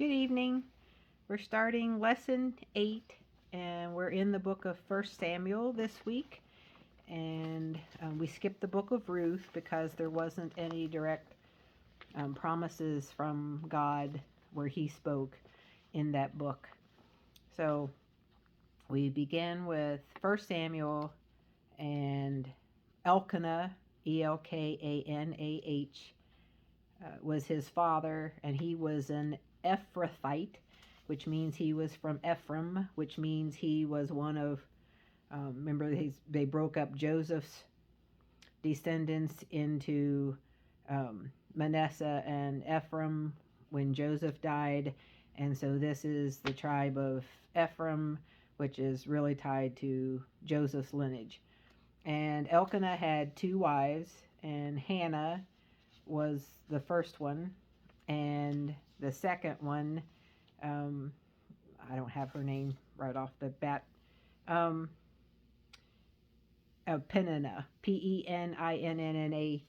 Good evening. We're starting lesson 8, and we're in the book of First Samuel this week. And we skipped the book of Ruth because there wasn't any direct promises from God where He spoke in that book. So we begin with First Samuel, and Elkanah, Elkanah, was his father, and he was an Ephrathite, which means he was from Ephraim, which means he was one of, remember, they broke up Joseph's descendants into Manasseh and Ephraim when Joseph died. And so this is the tribe of Ephraim, which is really tied to Joseph's lineage. And Elkanah had 2 wives, and Hannah was the first one, and the second one, I don't have her name right off the bat, Peninnah, Peninnah,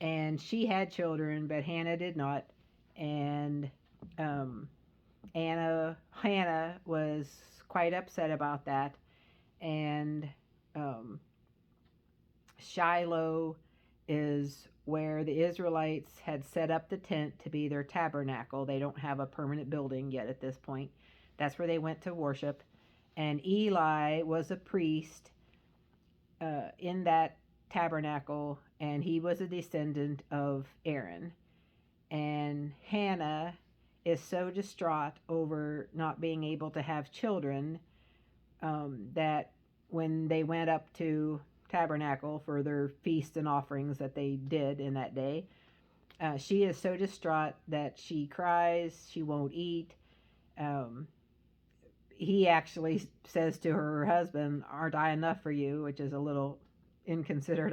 and she had children, but Hannah did not, and Hannah was quite upset about that, and Shiloh is where the Israelites had set up the tent to be their tabernacle. They don't have a permanent building yet at this point. That's where they went to worship. And Eli was a priest in that tabernacle, and he was a descendant of Aaron. And Hannah is so distraught over not being able to have children that when they went up to tabernacle for their feasts and offerings that they did in that day, she is so distraught that she cries, she won't eat. He actually says to her husband, "Aren't I enough for you?" which is a little inconsiderate,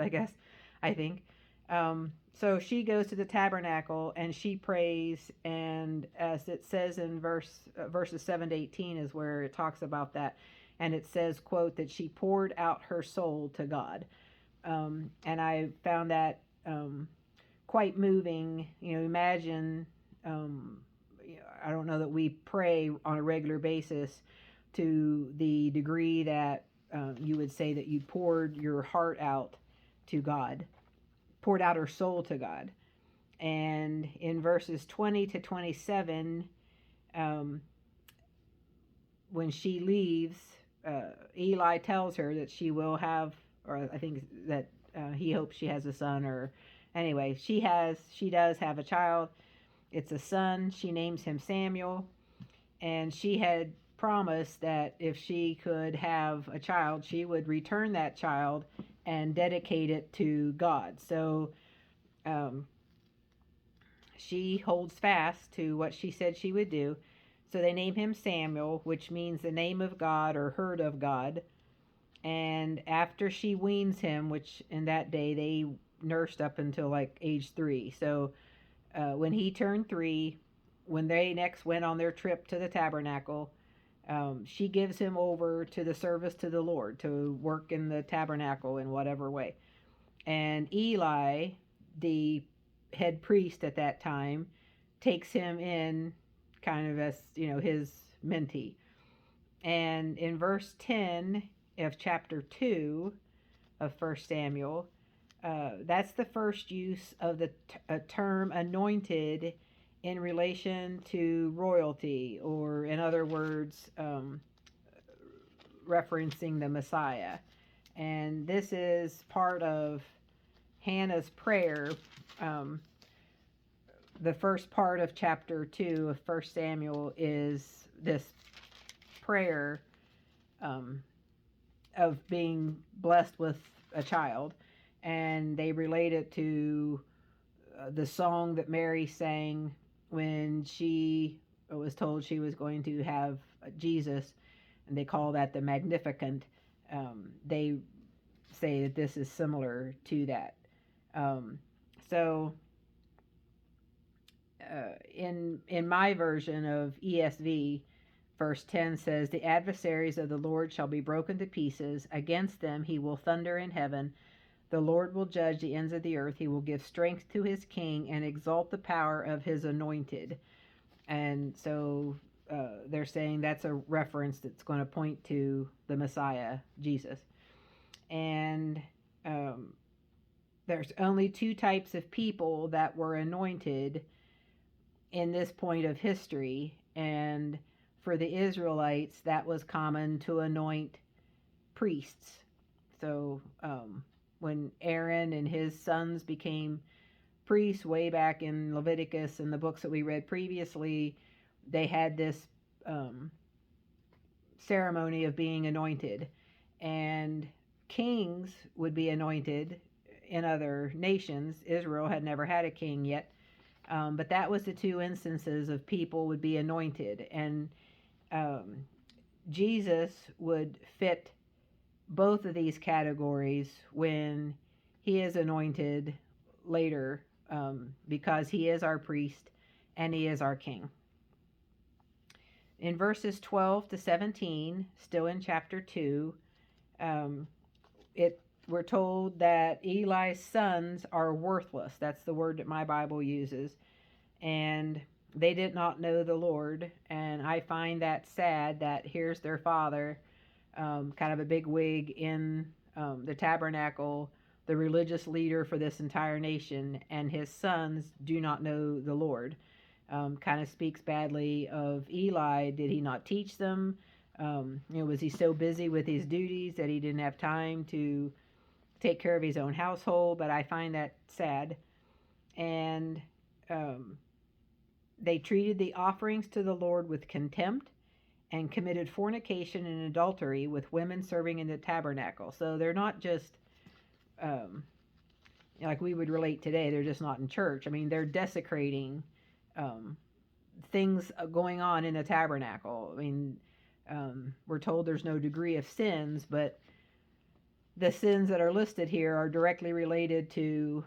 I think. So she goes to the tabernacle and she prays, and as it says in verses 7 to 18 is where it talks about that, and it says, quote, that she poured out her soul to God. And I found that quite moving. Imagine, I don't know that we pray on a regular basis to the degree that you would say that you poured your heart out to God, poured out her soul to God. And in verses 20 to 27, when she leaves, Eli tells her that she will have, or I think that he hopes she has a son, or anyway, she does have a child. It's a son. She names him Samuel, and she had promised that if she could have a child, she would return that child and dedicate it to God. So she holds fast to what she said she would do. So they name him Samuel, which means the name of God or heard of God. And after she weans him, which in that day they nursed up until like age 3. So when he turned 3, when they next went on their trip to the tabernacle, she gives him over to the service to the Lord, to work in the tabernacle in whatever way. And Eli, the head priest at that time, takes him in kind of as, his mentee. And in verse 10 of chapter 2 of 1 Samuel, that's the first use of the term anointed in relation to royalty, or in other words, referencing the Messiah. And this is part of Hannah's prayer. The first part of chapter 2 of 1 Samuel is this prayer of being blessed with a child. And they relate it to the song that Mary sang when she was told she was going to have Jesus, and they call that the Magnificat. They say that this is similar to that. So in my version of ESV, verse 10 says, "The adversaries of the Lord shall be broken to pieces. Against them he will thunder in heaven. The Lord will judge the ends of the earth. He will give strength to his king and exalt the power of his anointed." And so they're saying that's a reference that's going to point to the Messiah, Jesus. And um, there's only two types of people that were anointed in this point of history. And for the Israelites, that was common to anoint priests. So when Aaron and his sons became priests way back in Leviticus and the books that we read previously, they had this um, ceremony of being anointed. And kings would be anointed in other nations. Israel had never had a king yet. But that was the two instances of people would be anointed. And um, Jesus would fit both of these categories when he is anointed later, because he is our priest and he is our king. In verses 12 to 17, still in chapter 2, um, we're told that Eli's sons are worthless. That's the word that my Bible uses. And they did not know the Lord. And I find that sad that here's their father, kind of a big wig in the tabernacle, the religious leader for this entire nation, and his sons do not know the Lord. Kind of speaks badly of Eli. Did he not teach them? Was he so busy with his duties that he didn't have time to take care of his own household? But I find that sad. And they treated the offerings to the Lord with contempt and committed fornication and adultery with women serving in the tabernacle. So they're not just like we would relate today, they're just not in church. I mean, they're desecrating things going on in the tabernacle. I mean, we're told there's no degree of sins, but the sins that are listed here are directly related to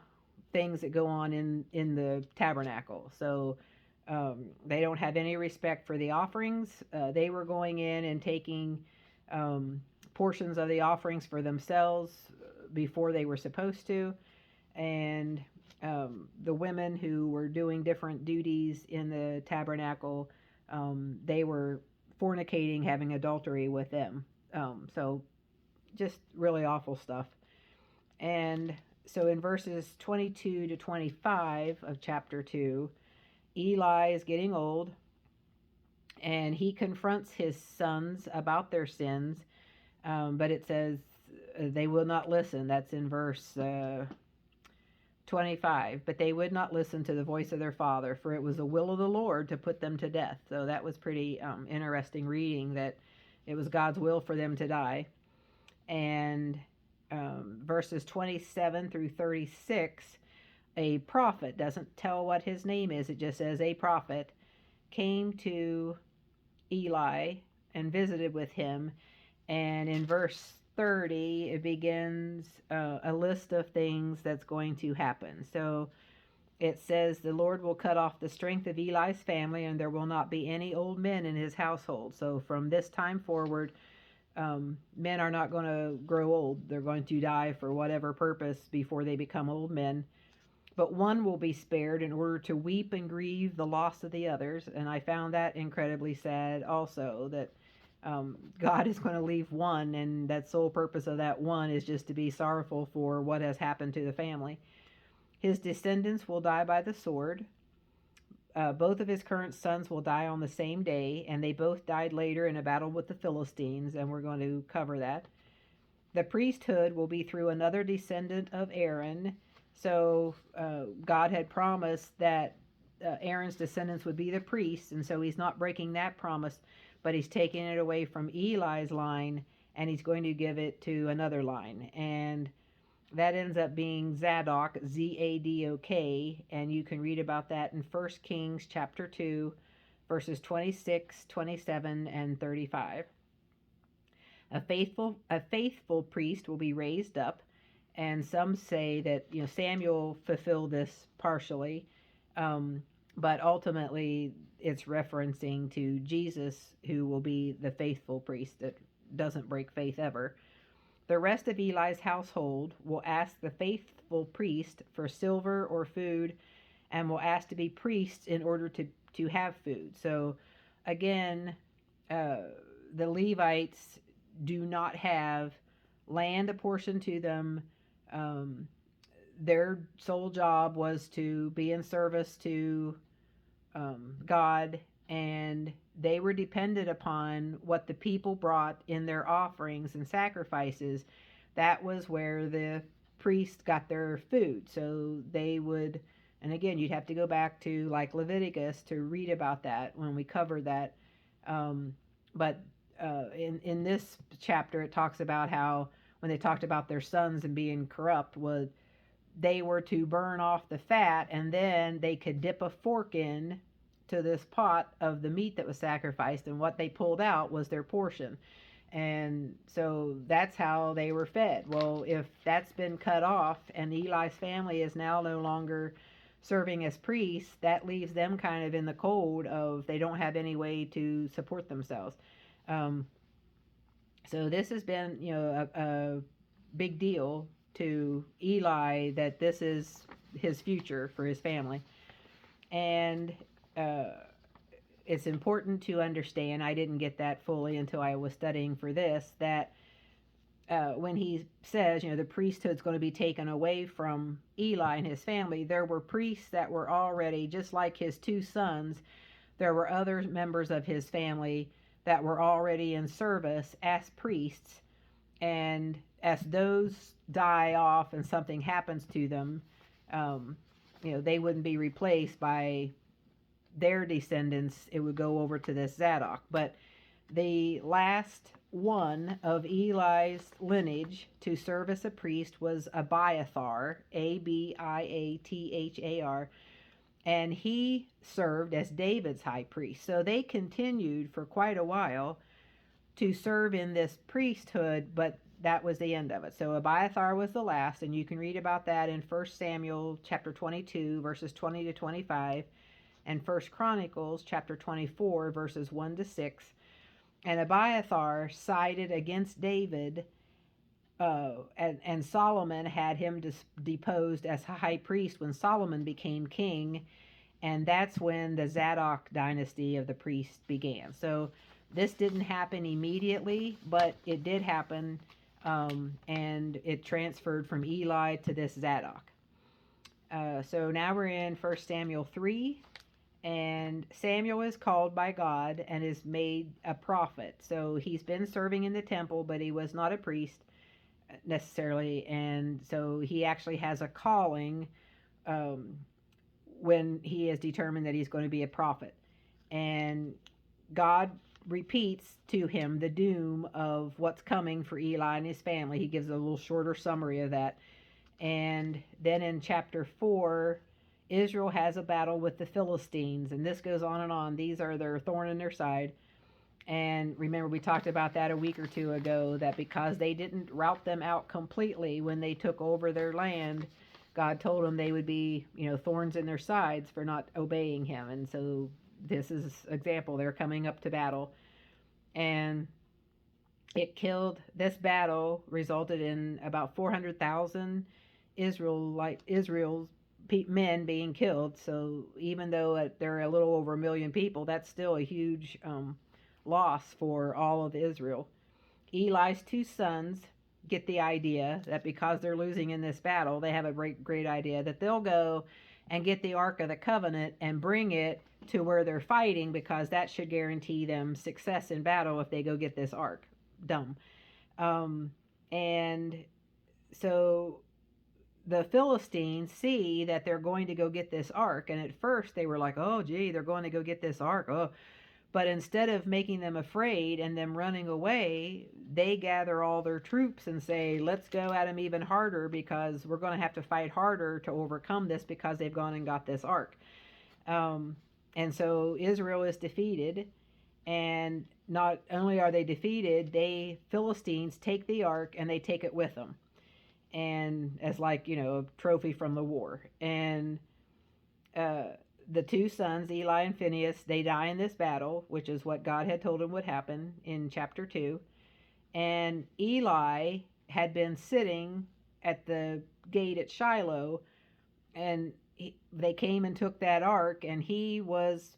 things that go on in the tabernacle. So they don't have any respect for the offerings. They were going in and taking portions of the offerings for themselves before they were supposed to. And the women who were doing different duties in the tabernacle, they were fornicating, having adultery with them. So just really awful stuff. And so in verses 22 to 25 of chapter 2, Eli is getting old, and he confronts his sons about their sins, but it says they will not listen. That's in verse 25. But they would not listen to the voice of their father, for it was the will of the Lord to put them to death. So that was pretty interesting reading, that it was God's will for them to die. And verses 27 through 36, a prophet, doesn't tell what his name is, it just says a prophet, came to Eli and visited with him. And in verse 30, it begins a list of things that's going to happen. So it says, the Lord will cut off the strength of Eli's family, and there will not be any old men in his household. So from this time forward, men are not going to grow old. They're going to die for whatever purpose before they become old men. But one will be spared in order to weep and grieve the loss of the others. And I found that incredibly sad also, that God is going to leave one, and that sole purpose of that one is just to be sorrowful for what has happened to the family. His descendants will die by the sword. Both of his current sons will die on the same day, and they both died later in a battle with the Philistines, and we're going to cover that. The priesthood will be through another descendant of Aaron. So God had promised that Aaron's descendants would be the priests, and so he's not breaking that promise, but he's taking it away from Eli's line, and he's going to give it to another line. And that ends up being Zadok, Zadok, and you can read about that in 1 Kings chapter 2, verses 26, 27, and 35. A faithful priest will be raised up, and some say that Samuel fulfilled this partially, but ultimately it's referencing to Jesus, who will be the faithful priest that doesn't break faith ever. The rest of Eli's household will ask the faithful priest for silver or food, and will ask to be priests in order to have food. So again, uh, the Levites do not have land apportioned to them. Um, their sole job was to be in service to God, and they were dependent upon what the people brought in their offerings and sacrifices. That was where the priests got their food. So they would, and again, you'd have to go back to like Leviticus to read about that when we covered that. But in this chapter, it talks about how when they talked about their sons and being corrupt, was they were to burn off the fat, and then they could dip a fork in to this pot of the meat that was sacrificed, and what they pulled out was their portion. And so that's how they were fed. Well, if that's been cut off and Eli's family is now no longer serving as priests, that leaves them kind of in the cold of they don't have any way to support themselves. Um, so this has been, a big deal to Eli that this is his future for his family. And uh, it's important to understand, I didn't get that fully until I was studying for this, that when he says, the priesthood's going to be taken away from Eli and his family, there were priests that were already, just like his two sons, there were other members of his family that were already in service as priests. And as those die off and something happens to them, they wouldn't be replaced by their descendants. It would go over to this Zadok. But the last one of Eli's lineage to serve as a priest was Abiathar, Abiathar, and he served as David's high priest. So they continued for quite a while to serve in this priesthood, but that was the end of it. So Abiathar was the last, and you can read about that in 1 Samuel chapter 22, verses 20 to 25, and 1 Chronicles chapter 24, verses 1 to 6. And Abiathar sided against David, and Solomon had him deposed as high priest when Solomon became king, and that's when the Zadok dynasty of the priests began. So this didn't happen immediately, but it did happen, and it transferred from Eli to this Zadok. So now we're in 1 Samuel 3, and Samuel is called by God and is made a prophet. So he's been serving in the temple, but he was not a priest necessarily, and so he actually has a calling when he is determined that he's going to be a prophet. And God repeats to him the doom of what's coming for Eli and his family. He gives a little shorter summary of that. And then in chapter 4, Israel has a battle with the Philistines, and this goes on and on. These are their thorn in their side. And remember, we talked about that a week or two ago, that because they didn't rout them out completely when they took over their land, God told them they would be, thorns in their sides for not obeying him. And so this is an example. They're coming up to battle. And this battle resulted in about 400,000 Israel's men being killed. So even though there are a little over 1 million people, that's still a huge loss for all of Israel. Eli's two sons get the idea that because they're losing in this battle, they have a great idea that they'll go and get the Ark of the Covenant and bring it to where they're fighting, because that should guarantee them success in battle if they go get this Ark. Dumb. And so the Philistines see that they're going to go get this Ark, and at first they were like, oh gee, they're going to go get this Ark. Oh. But instead of making them afraid and them running away, they gather all their troops and say, let's go at them even harder, because we're going to have to fight harder to overcome this, because they've gone and got this Ark. And so Israel is defeated, and not only are they defeated, Philistines take the Ark and they take it with them, and as like, a trophy from the war. And the two sons, Eli and Phinehas, they die in this battle, which is what God had told him would happen in chapter 2. And Eli had been sitting at the gate at Shiloh, and they came and took that Ark, and he was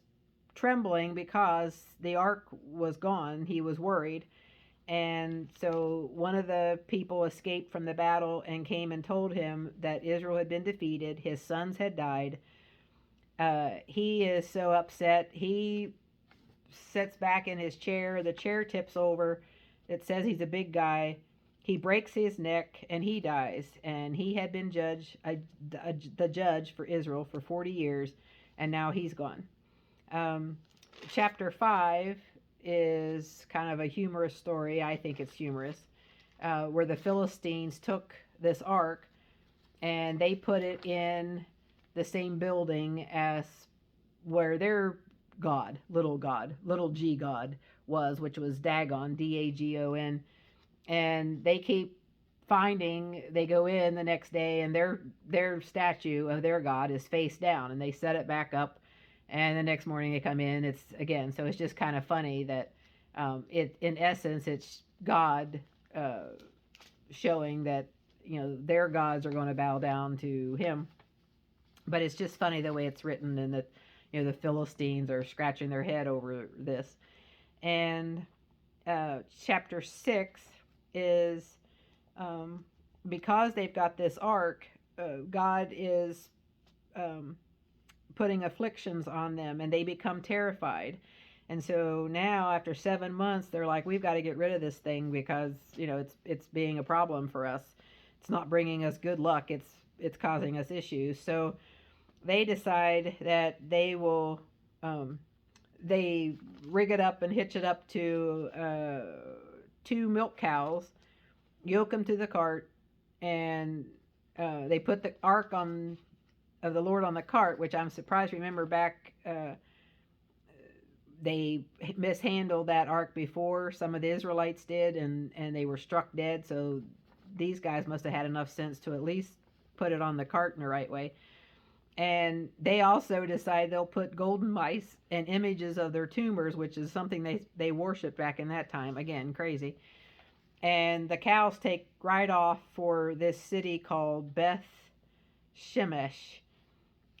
trembling because the ark was gone. He was worried. And so one of the people escaped from the battle and came and told him that Israel had been defeated. His sons had died. He is so upset. He sits back in his chair. The chair tips over. It says he's a big guy. He breaks his neck and he dies. And he had been the judge for Israel for 40 years, and now he's gone. Chapter 5 is kind of a humorous story. I think it's humorous, where the Philistines took this ark and they put it in the same building as where their little g god was, which was Dagon, Dagon. And they keep finding, they go in the next day and their statue of their god is face down, and they set it back up, and the next morning they come in, it's again. So it's just kind of funny that it, in essence, it's God showing that their gods are going to bow down to him. But it's just funny the way it's written, and that the Philistines are scratching their head over this. And chapter 6 is because they've got this ark, God is putting afflictions on them, and they become terrified. And so now, after 7 months, they're like, we've got to get rid of this thing because it's being a problem for us. It's not bringing us good luck. It's causing us issues. So they decide that they will they rig it up and hitch it up to 2 milk cows, yoke them to the cart, and they put the ark of the Lord on the cart, which I'm surprised. Remember back, they mishandled that ark before. Some of the Israelites did, and they were struck dead. So these guys must have had enough sense to at least put it on the cart in the right way. And they also decide they'll put golden mice and images of their tumors, which is something they worshiped back in that time. Again, crazy. And the cows take right off for this city called Beth Shemesh.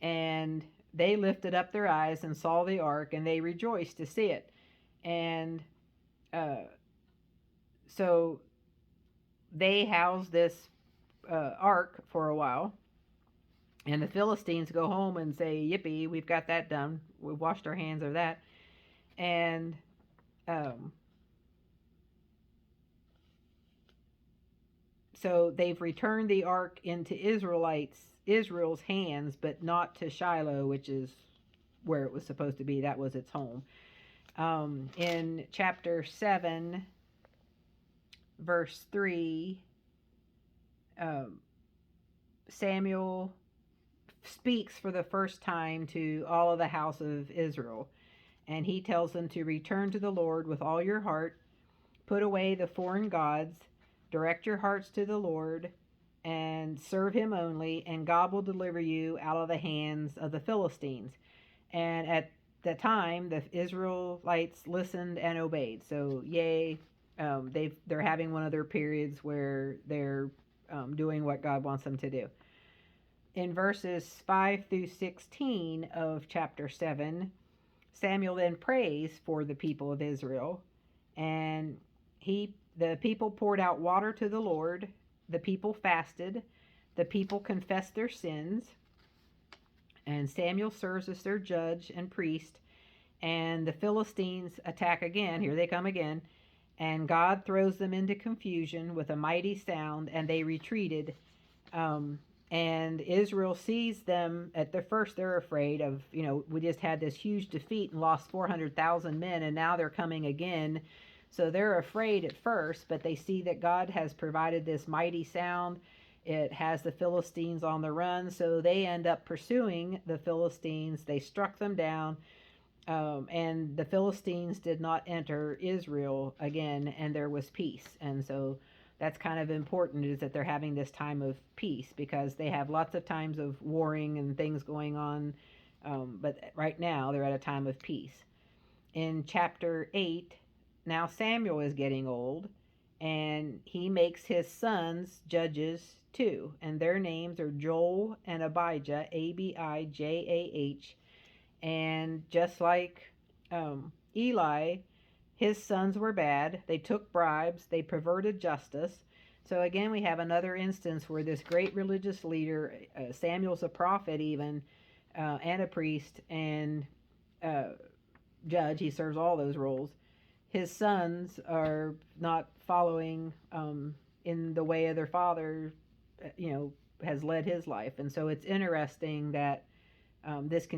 And they lifted up their eyes and saw the ark, and they rejoiced to see it. And so they housed this ark for a while. And the Philistines go home and say, yippee, we've got that done. We've washed our hands of that. And so they've returned the ark into Israel's hands, but not to Shiloh, which is where it was supposed to be. That was its home. In chapter 7, verse 3, Samuel speaks for the first time to all of the house of Israel, and he tells them to return to the Lord with all your heart, put away the foreign gods, direct your hearts to the Lord, and serve him only, and God will deliver you out of the hands of the Philistines. And at the time, the Israelites listened and obeyed. So yay, they're having one of their periods where they're doing what God wants them to do. In verses 5 through 16 of chapter 7, Samuel then prays for the people of Israel, and the people poured out water to the Lord, the people fasted, the people confessed their sins, and Samuel serves as their judge and priest, and the Philistines attack again. Here they come again, and God throws them into confusion with a mighty sound, and they retreated. And Israel sees them. At the first, they're afraid of, we just had this huge defeat and lost 400,000 men, and now they're coming again. So they're afraid at first, but they see that God has provided this mighty sound. It has the Philistines on the run, so they end up pursuing the Philistines. They struck them down, and the Philistines did not enter Israel again, and there was peace. And so that's kind of important, is that they're having this time of peace, because they have lots of times of warring and things going on, but right now they're at a time of peace. In chapter 8, now Samuel is getting old, and he makes his sons judges too, and their names are Joel and Abijah, Abijah. And just like Eli, his sons were bad. They took bribes, they perverted justice. So again, we have another instance where this great religious leader, Samuel's a prophet, even, and a priest, and uh, judge, he serves all those roles. His sons are not following in the way of their father, has led his life. And so it's interesting that this can